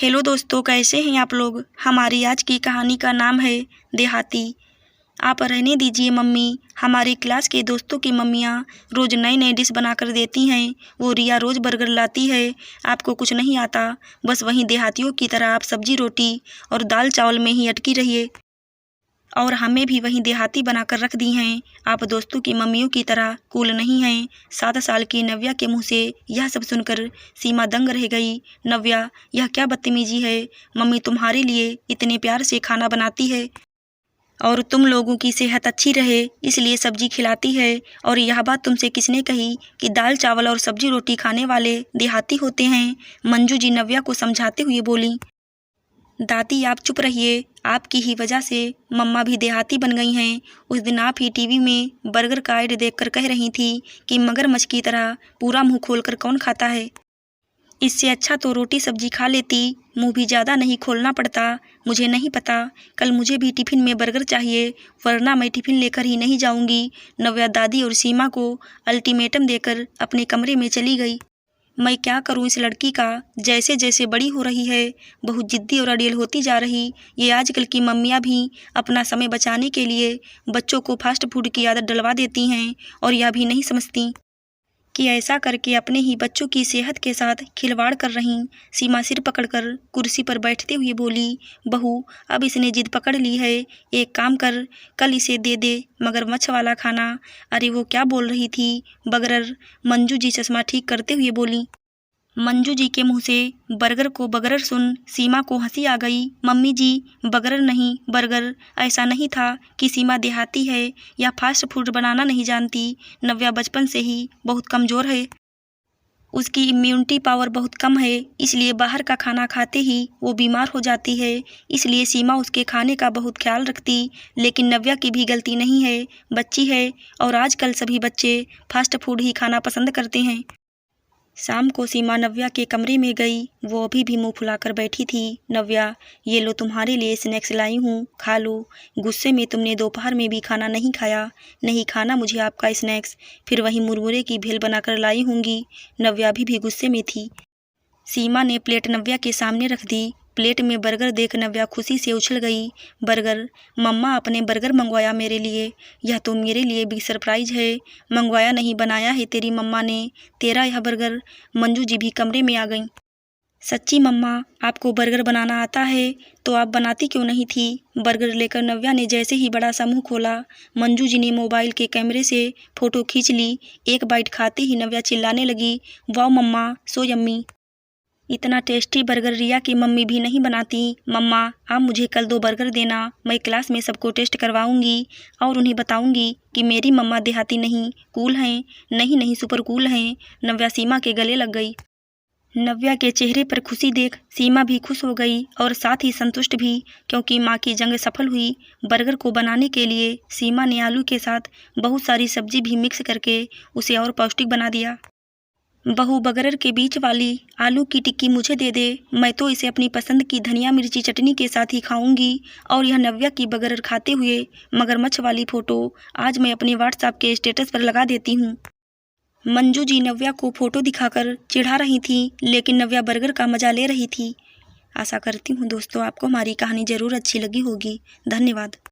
Hello दोस्तों, कैसे हैं आप लोग। हमारी आज की कहानी का नाम है देहाती। आप रहने दीजिए मम्मी। हमारी क्लास के दोस्तों की मम्मियाँ रोज़ नए नए डिश बना कर देती हैं। वो रिया रोज़ बर्गर लाती है। आपको कुछ नहीं आता, बस वहीं देहातियों की तरह आप सब्जी रोटी और दाल चावल में ही अटकी रहिए, और हमें भी वहीं देहाती बनाकर रख दी हैं। आप दोस्तों की मम्मियों की तरह कूल नहीं हैं। 7 साल की नव्या के मुंह से यह सब सुनकर सीमा दंग रह गई। नव्या, यह क्या बदतमीजी है। मम्मी तुम्हारे लिए इतने प्यार से खाना बनाती है और तुम लोगों की सेहत अच्छी रहे इसलिए सब्जी खिलाती है, और यह बात तुमसे किसने कही कि दाल चावल और सब्जी रोटी खाने वाले देहाती होते हैं। मंजू जी नव्या को समझाते हुए बोली। दादी आप चुप रहिए, आपकी ही वजह से मम्मा भी देहाती बन गई हैं। उस दिन आप ही टीवी में बर्गर का ऐड देखकर कह रही थी कि मगरमच्छ की तरह पूरा मुंह खोलकर कौन खाता है। इससे अच्छा तो रोटी सब्जी खा लेती, मुंह भी ज़्यादा नहीं खोलना पड़ता। मुझे नहीं पता, कल मुझे भी टिफ़िन में बर्गर चाहिए, वरना मैं टिफ़िन लेकर ही नहीं जाऊंगी। नव्या दादी और सीमा को अल्टीमेटम देकर अपने कमरे में चली गई। मैं क्या करूं इस लड़की का, जैसे जैसे बड़ी हो रही है बहुत जिद्दी और अड़ियल होती जा रही। ये आजकल की मम्मियां भी अपना समय बचाने के लिए बच्चों को फास्ट फूड की आदत डलवा देती हैं, और यह भी नहीं समझती कि ऐसा करके अपने ही बच्चों की सेहत के साथ खिलवाड़ कर रही। सीमा सिर पकड़कर कुर्सी पर बैठते हुए बोली, बहू अब इसने जिद पकड़ ली है, एक काम कर, कल इसे दे दे मगरमच्छ वाला खाना। अरे वो क्या बोल रही थी, बगरर। मंजू जी चश्मा ठीक करते हुए बोली। मंजू जी के मुंह से बर्गर को बगरर सुन सीमा को हंसी आ गई। मम्मी जी, बगरर नहीं बर्गर। ऐसा नहीं था कि सीमा देहाती है या फास्ट फूड बनाना नहीं जानती। नव्या बचपन से ही बहुत कमज़ोर है, उसकी इम्यूनिटी पावर बहुत कम है, इसलिए बाहर का खाना खाते ही वो बीमार हो जाती है। इसलिए सीमा उसके खाने का बहुत ख्याल रखती। लेकिन नव्या की भी गलती नहीं है, बच्ची है, और आजकल सभी बच्चे फास्ट फूड ही खाना पसंद करते हैं। शाम को सीमा नव्या के कमरे में गई। वो अभी भी मुंह फुलाकर बैठी थी। नव्या, ये लो तुम्हारे लिए स्नैक्स लाई हूँ, खा लो। गुस्से में तुमने दोपहर में भी खाना नहीं खाया। नहीं खाना मुझे आपका स्नैक्स, फिर वही मुरमुरे की भेल बनाकर लाई होंगी। नव्या अभी भी गुस्से में थी। सीमा ने प्लेट नव्या के सामने रख दी। प्लेट में बर्गर देख नव्या खुशी से उछल गई। बर्गर? मम्मा आपने बर्गर मंगवाया मेरे लिए? यह तो मेरे लिए भी सरप्राइज है। मंगवाया नहीं, बनाया है तेरी मम्मा ने, तेरा यह बर्गर। मंजू जी भी कमरे में आ गईं। सच्ची मम्मा, आपको बर्गर बनाना आता है तो आप बनाती क्यों नहीं थी। बर्गर लेकर नव्या ने जैसे ही बड़ा सा मुँह खोला, मंजू जी ने मोबाइल के कैमरे से फ़ोटो खींच ली। एक बाइट खाते ही नव्या चिल्लाने लगी, वाह मम्मा, सो यम्मी। इतना टेस्टी बर्गर रिया की मम्मी भी नहीं बनाती। मम्मा आप मुझे कल 2 बर्गर देना, मैं क्लास में सबको टेस्ट करवाऊंगी और उन्हें बताऊंगी कि मेरी मम्मा देहाती नहीं, कूल हैं। नहीं नहीं, सुपर कूल हैं। नव्या सीमा के गले लग गई। नव्या के चेहरे पर खुशी देख सीमा भी खुश हो गई और साथ ही संतुष्ट भी, क्योंकि माँ की जंग सफल हुई। बर्गर को बनाने के लिए सीमा ने आलू के साथ बहुत सारी सब्जी भी मिक्स करके उसे और पौष्टिक बना दिया। बहू, बगरर के बीच वाली आलू की टिक्की मुझे दे दे, मैं तो इसे अपनी पसंद की धनिया मिर्ची चटनी के साथ ही खाऊंगी। और यह नव्या की बगरर खाते हुए मगरमच्छ वाली फ़ोटो आज मैं अपने व्हाट्सएप के स्टेटस पर लगा देती हूँ। मंजू जी नव्या को फ़ोटो दिखाकर चिढ़ा रही थी, लेकिन नव्या बर्गर का मज़ा ले रही थी। आशा करती हूँ दोस्तों आपको हमारी कहानी ज़रूर अच्छी लगी होगी। धन्यवाद।